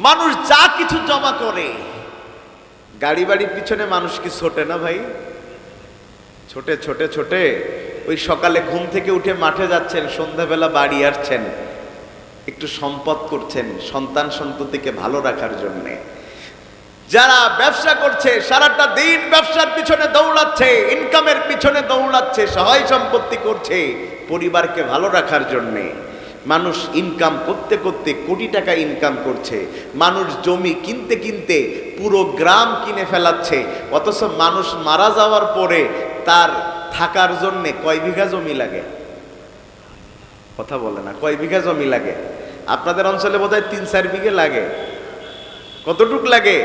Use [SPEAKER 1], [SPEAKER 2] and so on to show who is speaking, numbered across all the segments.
[SPEAKER 1] মানুষ যা কিছু জমা করে, গাড়ি বাড়ির পিছনে মানুষ কি ছোটে না ভাই? ছোটে ছোটে ছোটে। ওই সকালে ঘুম থেকে উঠে মাঠে যাচ্ছেন, সন্ধ্যাবেলা বাড়ি আসছেন, একটু সম্পদ করছেন সন্তান সন্ততিকে ভালো রাখার জন্যে। যারা ব্যবসা করছে, সারাটা দিন ব্যবসার পিছনে দৌড়াচ্ছে, ইনকামের পিছনে দৌড়াচ্ছে, সহায় সম্পত্তি করছে পরিবারকে ভালো রাখার জন্যে। মানুষ ইনকাম করতে করতে কোটি টাকা ইনকাম করছে, মানুষ জমি কিনতে কিনতে পুরো গ্রাম কিনে ফেলাচ্ছে, অথচ মানুষ মারা যাওয়ার পরে তার থাকার জন্যে কয় বিঘা জমি লাগে? কথা বলে না, কয় বিঘা জমি লাগে? আপনাদের অঞ্চলে বোধহয় 3-4 বিঘে লাগে। কতটুক লাগে?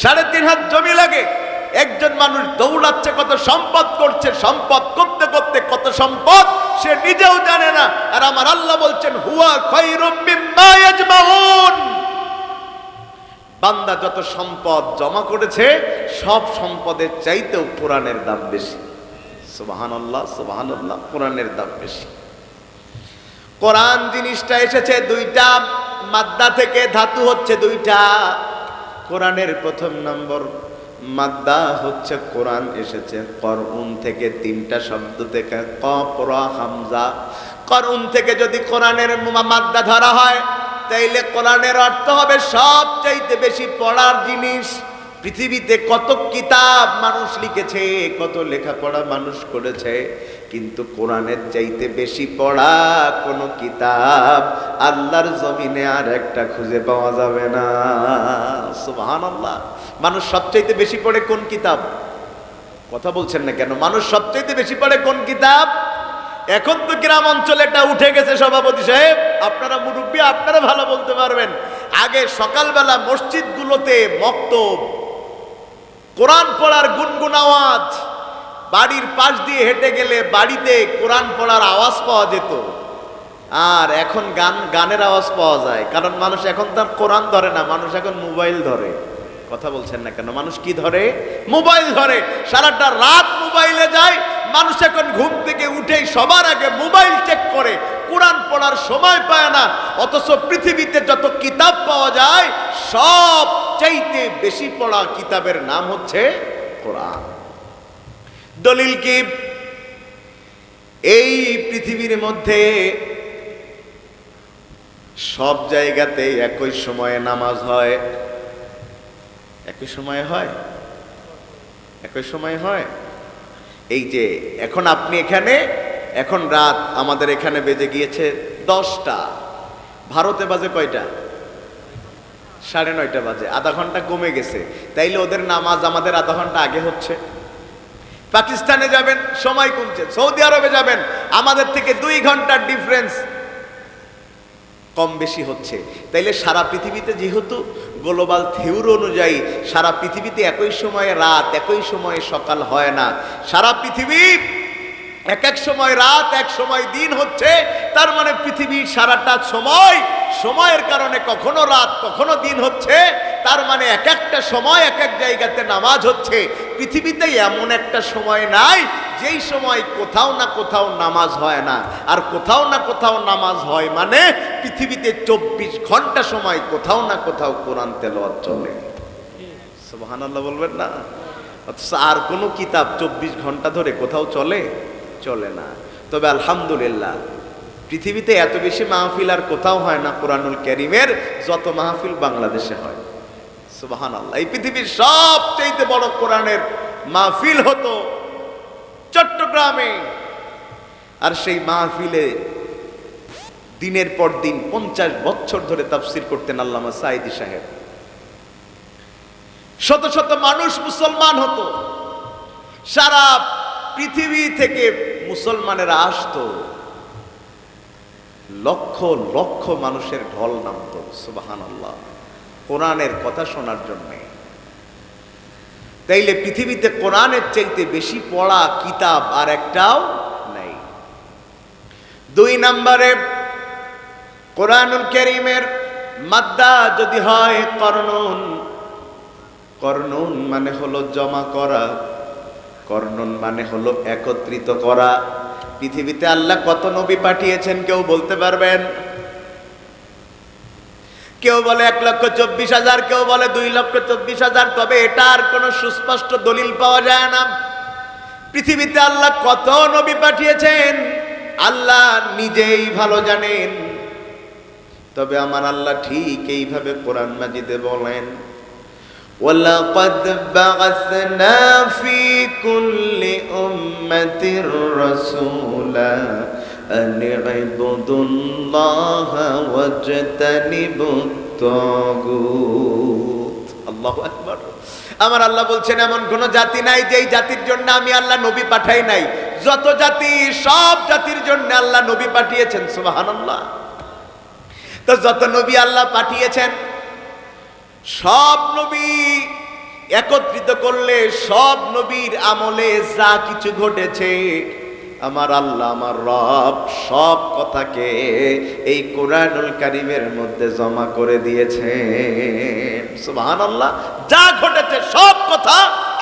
[SPEAKER 1] 3.5 হাত জমি লাগে। একজন মানুষ দৌড়াচ্ছে, কত সম্পদ করছে, সম্পদ করতে করতে কত সম্পদ সে নিজেও জানে না। আর আমার আল্লাহ বলছেন হুয়া খায়রুম মিম্মা ইয়াজমাউন। বান্দা যত সম্পদ জমা করেছে সব সম্পদের চাইতেও কোরআনের দাম বেশি। সুবহানাল্লাহ সুবহানাল্লাহ, কোরআনের দাম বেশি। কোরআন জিনিসটা এসেছে দুইটা মাদ্দা থেকে, ধাতু হচ্ছে দুইটা। কোরআনের প্রথম নম্বর মাদ্দা হচ্ছে কোরআন এসেছে করউন থেকে, 3টা শব্দ থেকে, কফ রা হামজা। করউন থেকে যদি কোরআনের মাদ্দা ধরা হয় তাইলে কোরআনের অর্থ হবে সবচাইতে বেশি পড়ার জিনিস। পৃথিবীতে কত কিতাব মানুষ লিখেছে, কত লেখাপড়া মানুষ করেছে, কিন্তু কোরআনের চাইতে বেশি পড়া কোনো কিতাব আল্লাহর জমিনে আর একটা খুঁজে পাওয়া যাবে না। সুবহানাল্লাহ। মানুষ সবচাইতে বেশি পড়ে কোন কিতাব? কথা বলছেন না কেন? মানুষ সবচাইতে বেশি পড়ে কোন কিতাব? এখন তো গ্রাম অঞ্চলে এটা উঠে গেছে সভাপতি সাহেব, আপনারা মুরব্বী, আপনারা ভালো বলতে পারবেন। আগে সকালবেলা মসজিদগুলোতে মক্তব, কোরআন পড়ার গুনগুন আওয়াজ, বাড়ির পাশ দিয়ে হেঁটে গেলে বাড়িতে কোরআন পড়ার আওয়াজ পাওয়া যেত। আর এখন গানের আওয়াজ পাওয়া যায়, কারণ মানুষ এখন তার কোরআন ধরে না, মানুষ এখন মোবাইল ধরে। কথা বলছেন না কেন? মানুষ কি ধরে? মোবাইল ধরে। সারাটা রাত মোবাইলে যায়। মানুষ এখন ঘুম থেকে উঠেই সবার আগে মোবাইল চেক করে, কোরআন পড়ার সময় পায় না। অথচ পৃথিবীতে যত কিতাব পাওয়া যায় সব চাইতে বেশি পড়া কিতাবের নাম হচ্ছে কোরআন। দলিল কি? এই পৃথিবীর মধ্যে সব জায়গাতে একই সময়ে নামাজ হয়। একই সময় হয়? একই সময় হয়? এই যে এখন আপনি এখানে, এখন রাত আমাদের এখানে বেজে গিয়েছে 10টা, ভারতে বাজে কয়টা? 9:30 বাজে, আধা ঘন্টা কমে গেছে। তাইলে ওদের নামাজ আমাদের আধা ঘন্টা আগে হচ্ছে। পাকিস্তানে যাবেন সময় কমছে, সৌদি আরবে যাবেন আমাদের থেকে 2 ঘন্টার ডিফারেন্স কম বেশি হচ্ছে। তাইলে সারা পৃথিবীতে যেহেতু গ্লোবাল থিওরি অনুযায়ী সারা পৃথিবীতে একই সময়ে রাত একই সময়ে সকাল হয় না, সারা পৃথিবী এক এক সময় রাত এক সময় দিন হচ্ছে। তার মানে পৃথিবীর সারাটা সময়ের কারণে কখনো রাত কখনো দিন হচ্ছে। তার মানে এক একটা সময় এক এক জায়গাতে নামাজ হচ্ছে। পৃথিবীতে এমন একটা সময় নাই যেই সময় কোথাও না কোথাও নামাজ হয় না। আর কোথাও না কোথাও নামাজ হয় মানে পৃথিবীতে 24 ঘন্টা সময় কোথাও না কোথাও কোরআন তেলাওয়াত চলে। সুবহানাল্লাহ বলবেন না? অথচ আর কোনো কিতাব 24 ঘন্টা ধরে কোথাও চলে না। তবে আলহামদুলিল্লাহ পৃথিবীতে এত বেশি মাহফিল আর কোথাও হয় না কোরআনুল কারীমের যত মাহফিল বাংলাদেশে হয়। সুবহানাল্লাহ। এই পৃথিবীর সবচেয়ে বড় কোরআনের মাহফিল হতো চট্টগ্রামে। আর সেই মাহফিলে দিনের পর দিন 50 বছর ধরে তাফসীর করতেন আল্লামা সাঈদী সাহেব। শত শত মানুষ মুসলমান হতো, সারা পৃথিবী থেকে মুসলমানেরা আসতো, লক্ষ লক্ষ মানুষের ঢল নামতো সুবহানাল্লাহ কোরআনের কথা শোনার জন্য। তাইলে পৃথিবীতে কোরআনের চাইতে বেশি পড়া কিতাব আর একটাও নাই। 2 নম্বরে কোরআনুল কারীমের মাদ্দা যদি হয় করনুন, করনুন মানে হলো জমা করা, করনুন মানে হলো একত্রিত করা। পৃথিবীতে আল্লাহ কত নবী পাঠিয়েছেন কেউ বলতে পারবেন? কেউ বলে 1,24,000, কেউ বলে 2,24,000, তবে এটার কোনো সুস্পষ্ট দলিল পাওয়া যায় না। পৃথিবীতে আল্লাহ কত নবী পাঠিয়েছেন আল্লাহ নিজেই ভালো জানেন। তবে আমার আল্লাহ ঠিক এইভাবে কোরআন মাজিদে বলেন, وَلَقَدْ بَعَثْنَا فِي كُلِّ أُمَّةٍ رَسُولًا أَنِ اعْبُدُوا اللَّهَ وَاجْتَنِبُوا الطَّاغُوتَ। আল্লাহু আকবার। আমার আল্লাহ বলছেন এমন কোন জাতি নাই যেই জাতির জন্য আমি আল্লাহ নবী পাঠাই নাই। যত জাতি, সব জাতির জন্য আল্লাহ নবী পাঠিয়েছেন। সুবহানাল্লাহ। তো যত নবী আল্লাহ পাঠিয়েছেন, সব নবী একত্রিত করলে সব নবীর আমলে যা কিছু ঘটেছে আমার আল্লাহ, আমার রব সব কথাকে এই কোরআনুল কারীমের মধ্যে জমা করে দিয়েছেন। সুবহানাল্লাহ। যা ঘটেছে সব কথা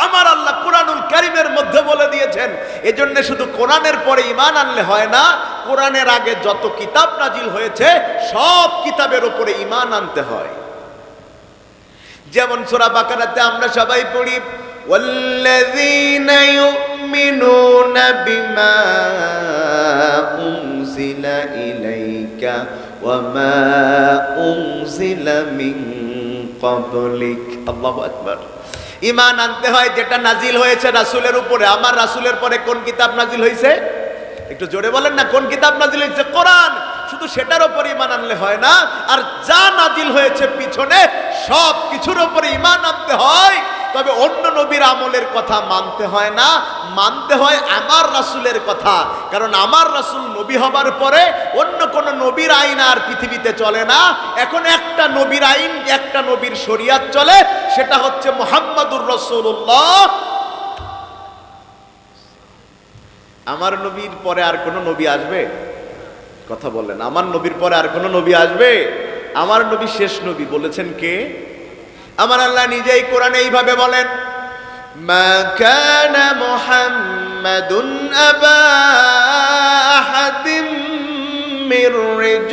[SPEAKER 1] আমার আল্লাহ কোরআনুল কারীমের মধ্যে বলে দিয়েছেন। এজন্য শুধু কোরআনের পরে ঈমান আনলে হয় না, কোরআনের আগে যত কিতাব নাজিল হয়েছে সব কিতাবের উপরে ঈমান আনতে হয়। যেমন সূরা বাকারাতে আমরা সবাই পড়ি, ওয়াল্লাযীনা ইউমিনুনা বিমা উনজিলা ইলাইকা ওয়া মা উনজিলা মিন ক্বাবলিক। আল্লাহু আকবার। ঈমান আনতে হয় যেটা নাজিল হয়েছে রাসূলের উপরে। আমার রাসূলের পরে কোন কিতাব নাজিল হয়েছে? একটু জোরে বলেন না, কোন কিতাব নাজিল হয়েছে? কোরআন। শুধু সেটার উপর ঈমান আনলে হয় না, আর যা নাজিল হয়েছে পিছনে সব কিছুর উপরে ঈমান আনতে হয়। তবে অন্য নবীর আমলের কথা মানতে হয় না, মানতে হয় আমার রাসূলের কথা। কারণ আমার রাসূল নবী হবার পরে অন্য কোন নবীর আইন আর পৃথিবীতে চলে না। এখন একটা নবীর আইন, একটা নবীর শরীয়ত চলে, সেটা হচ্ছে মুহাম্মাদুর রাসূলুল্লাহ। আমার নবীর পরে আর কোন নবী আসবে? কথা বললেন, আমার নবীর পরে আর কোন নবী আসবে? আমার নবী শেষ নবী। বলেছেন কে? আমার আল্লাহ নিজেই কোরআনে এইভাবে বলেন, মা কানা মুহাম্মাদুন আবা আহাদিম মির